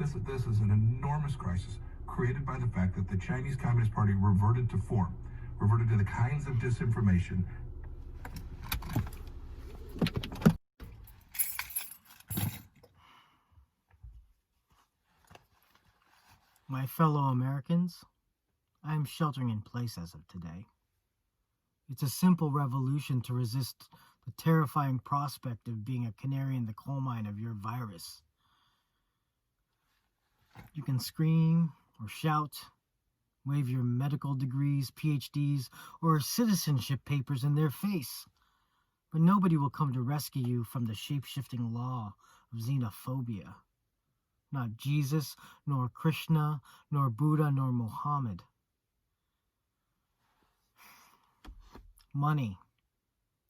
This is an enormous crisis created by the fact that the Chinese Communist Party reverted to form, reverted to the kinds of disinformation. My fellow Americans, I am sheltering in place as of today. It's a simple revolution to resist the terrifying prospect of being a canary in the coal mine of your virus. You can scream or shout, wave your medical degrees, PhDs, or citizenship papers in their face, but nobody will come to rescue you from the shape-shifting law of xenophobia. Not Jesus, nor Krishna, nor Buddha, nor Muhammad. Money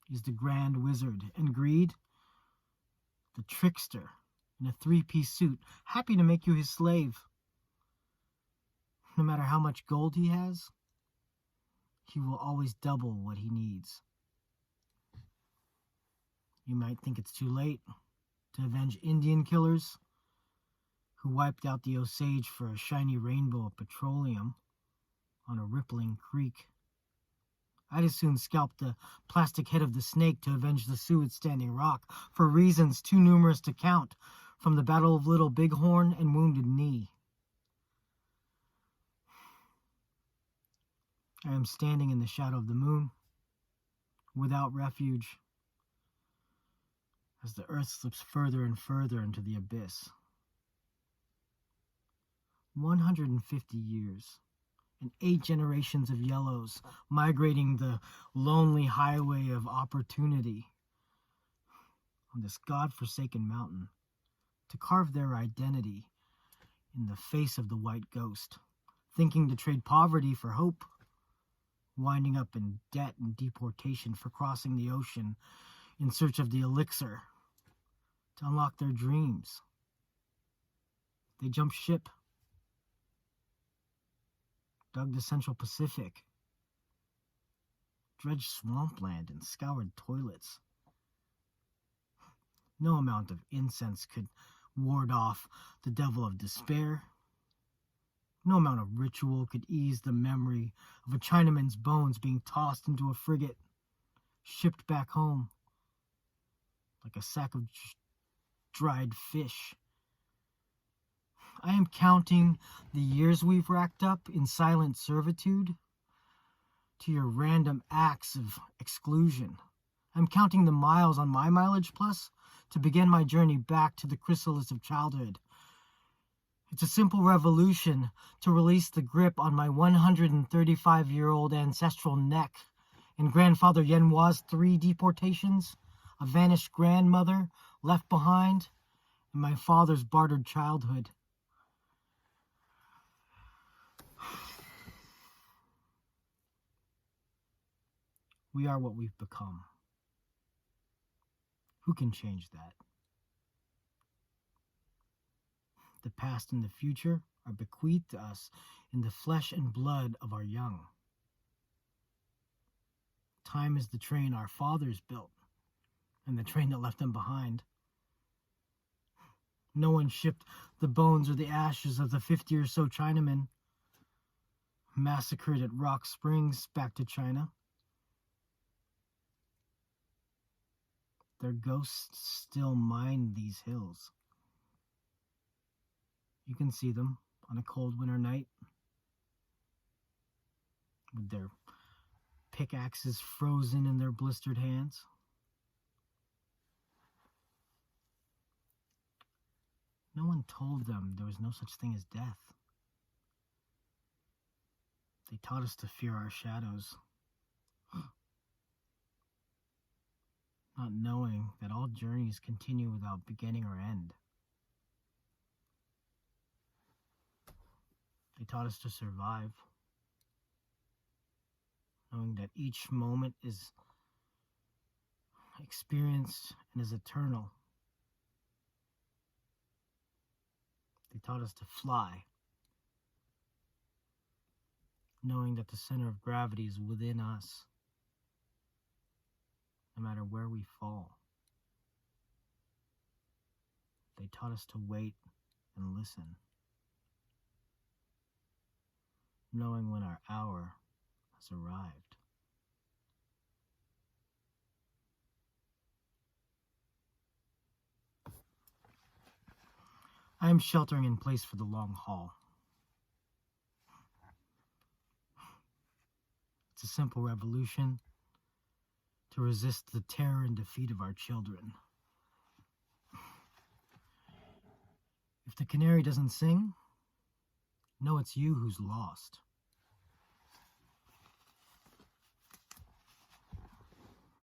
is the grand wizard, and greed, the trickster in a three-piece suit, happy to make you his slave. No matter how much gold he has, he will always double what he needs. You might think it's too late to avenge Indian killers who wiped out the Osage for a shiny rainbow of petroleum on a rippling creek. I'd as soon scalp the plastic head of the snake to avenge the Sioux at Standing Rock for reasons too numerous to count, from the Battle of Little Bighorn and Wounded Knee. I am standing in the shadow of the moon, without refuge, as the earth slips further and further into the abyss. 150 years, and 8 generations of yellows migrating the lonely highway of opportunity on this God-forsaken mountain to carve their identity in the face of the white ghost, thinking to trade poverty for hope, winding up in debt and deportation for crossing the ocean in search of the elixir to unlock their dreams. They jumped ship, dug the Central Pacific, dredged swampland, and scoured toilets. No amount of incense could ward off the devil of despair. No amount of ritual could ease the memory of a Chinaman's bones being tossed into a frigate, shipped back home like a sack of dried fish. I am counting the years we've racked up in silent servitude to your random acts of exclusion. I'm counting the miles on my mileage plus to begin my journey back to the chrysalis of childhood. It's a simple revolution to release the grip on my 135-year-old ancestral neck and grandfather Yenhua's 3 deportations, a vanished grandmother left behind, and my father's bartered childhood. We are what we've become. Who can change that? The past and the future are bequeathed to us in the flesh and blood of our young. Time is the train our fathers built, and the train that left them behind. No one shipped the bones or the ashes of the 50 or so Chinamen massacred at Rock Springs back to China. Their ghosts still mine these hills. You can see them on a cold winter night with their pickaxes frozen in their blistered hands. No one told them there was no such thing as death. They taught us to fear our shadows, not knowing that all journeys continue without beginning or end. They taught us to survive, knowing that each moment is experienced and is eternal. They taught us to fly, knowing that the center of gravity is within us, no matter where we fall. They taught us to wait and listen, knowing when our hour has arrived. I am sheltering in place for the long haul. It's a simple revolution to resist the terror and defeat of our children. If the canary doesn't sing, know it's you who's lost.